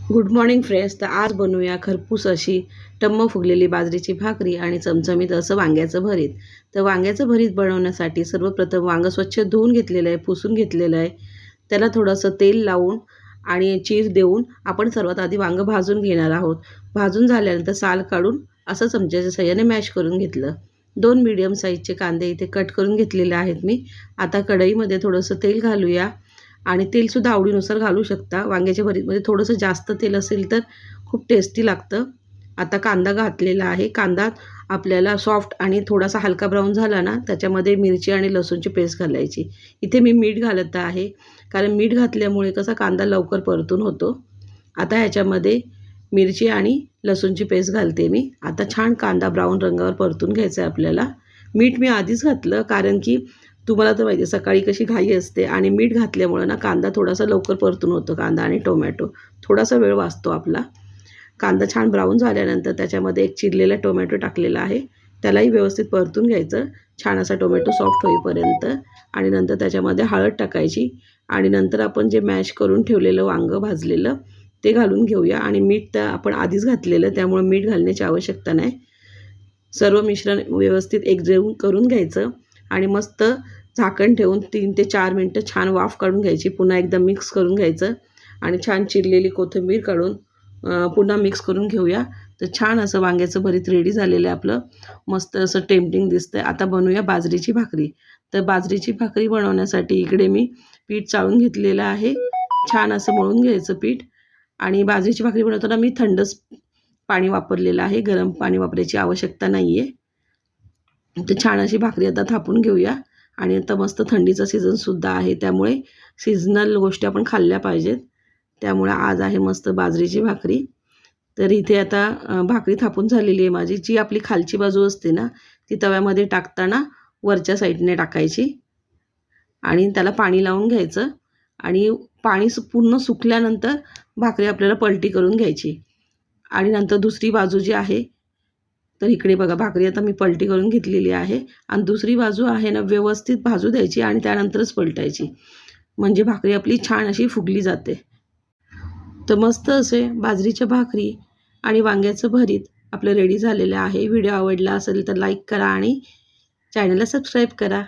Good morning friends. तर आज बनवूया खरपूस अशी टम्म फुगलेली बाजरीची भाकरी आणि चमचमीत असं वांग्याचं भरीत। तर वांग्याचं भरीत बनवण्यासाठी सर्वप्रथम वांगं स्वच्छ धुवून घेतलेलं आहे, पुसून घेतलेलं आहे। त्याला थोडंसं तेल लावून आणि चीर देऊन आपण सर्वात आधी वांगं भाजून घेणार आहोत। भाजून झाल्यानंतर साल काढून असं चमच्याच्या साहाय्याने मॅश करून घेतलं। 2 मीडियम साईजचे कांदे इथे कट करून घेतलेले आहेत मी। आता कढईमध्ये थोडंसं तेल घालूया आणि तेलसुद्धा आवडीनुसार घालू शकता। वांग्याच्या भरीतमध्ये थोडंसं जास्त तेल असेल तर खूप टेस्टी लागतं। आता कांदा घातलेला आहे। कांदा आपल्याला सॉफ्ट आणि थोडासा हलका ब्राऊन झाला ना, त्याच्यामध्ये मिरची आणि लसूणची पेस्ट घालायची। इथे मी मीठ घालत आहे, कारण मीठ घातल्यामुळे कसा कांदा लवकर परतून होतो। आता ह्याच्यामध्ये मिरची आणि लसूणची पेस्ट घालते मी। आता छान कांदा ब्राऊन रंगावर परतून घ्यायचा आहे आपल्याला। मीठ मी आधीच घातलं, कारण की तुम्हाला तर माहिती आहे सकाळी कशी घाई असते आणि मीठ घातल्यामुळं ना कांदा थोडासा लवकर परतून होतो। कांदा आणि टोमॅटो थोडासा वेळ वाचतो आपला। कांदा छान ब्राऊन झाल्यानंतर त्याच्यामध्ये एक चिरलेला टोमॅटो टाकलेला आहे, त्यालाही व्यवस्थित परतून घ्यायचं छान असा टोमॅटो सॉफ्ट होईपर्यंत। आणि नंतर त्याच्यामध्ये हळद टाकायची आणि नंतर आपण जे मॅश करून ठेवलेलं वांगं भाजलेलं ते घालून घेऊया। आणि मीठ तर आपण आधीच घातलेलं, त्यामुळे मीठ घालण्याची आवश्यकता नाही। सर्व मिश्रण व्यवस्थित एकजीव करून घ्यायचं आणि मस्त झाकण ठेवून 3 ते 4 मिनिटं छान वाफ काढून घ्यायची। पुन्हा एकदा मिक्स करून घ्यायचं आणि छान चिरलेली कोथिंबीर काढून पुन्हा मिक्स करून घेऊया। तर छान असं वांग्याचं भरीत रेडी झालेलं आहे आपलं। मस्त असं टेम्पटिंग दिसतंय। आता बनवूया बाजरीची भाकरी। तर बाजरीची भाकरी बनवण्यासाठी इकडे मी पीठ चाळून घेतलेलं आहे। छान असं मळून घ्यायचं पीठ। आणि बाजरीची भाकरी बनवताना मी थंडच पाणी वापरलेलं आहे, गरम पाणी वापरायची आवश्यकता नाही आहे। तर छान अशी भाकरी आता थापून घेऊया। आणि आता मस्त थंडीचा सीझनसुद्धा आहे, त्यामुळे सीझनल गोष्टी आपण खाल्ल्या पाहिजेत। त्यामुळे आज आहे मस्त बाजरीची भाकरी। तर इथे आता भाकरी थापून झालेली आहे माझी। जी आपली खालची बाजू असते ना, ती तव्यामध्ये टाकताना वरच्या साईडने टाकायची आणि त्याला पाणी लावून घ्यायचं। आणि पाणी पूर्ण सुकल्यानंतर भाकरी आपल्याला पलटी करून घ्यायची। आणि नंतर दुसरी बाजू जी आहे, तर इकडे बघा भाकरी आता मी पलटी करून घेतलेली आहे आणि दुसरी बाजू आहे ना व्यवस्थित भाजू द्यायची आणि त्यानंतरच पलटायची, म्हणजे भाकरी आपली छान अशी फुगली जाते। तर मस्त असे बाजरीच्या भाकरी आणि वांग्याचं भरीत आपलं रेडी झालेलं आहे। व्हिडिओ आवडला असेल तर लाईक करा आणि चॅनलला सबस्क्राईब करा।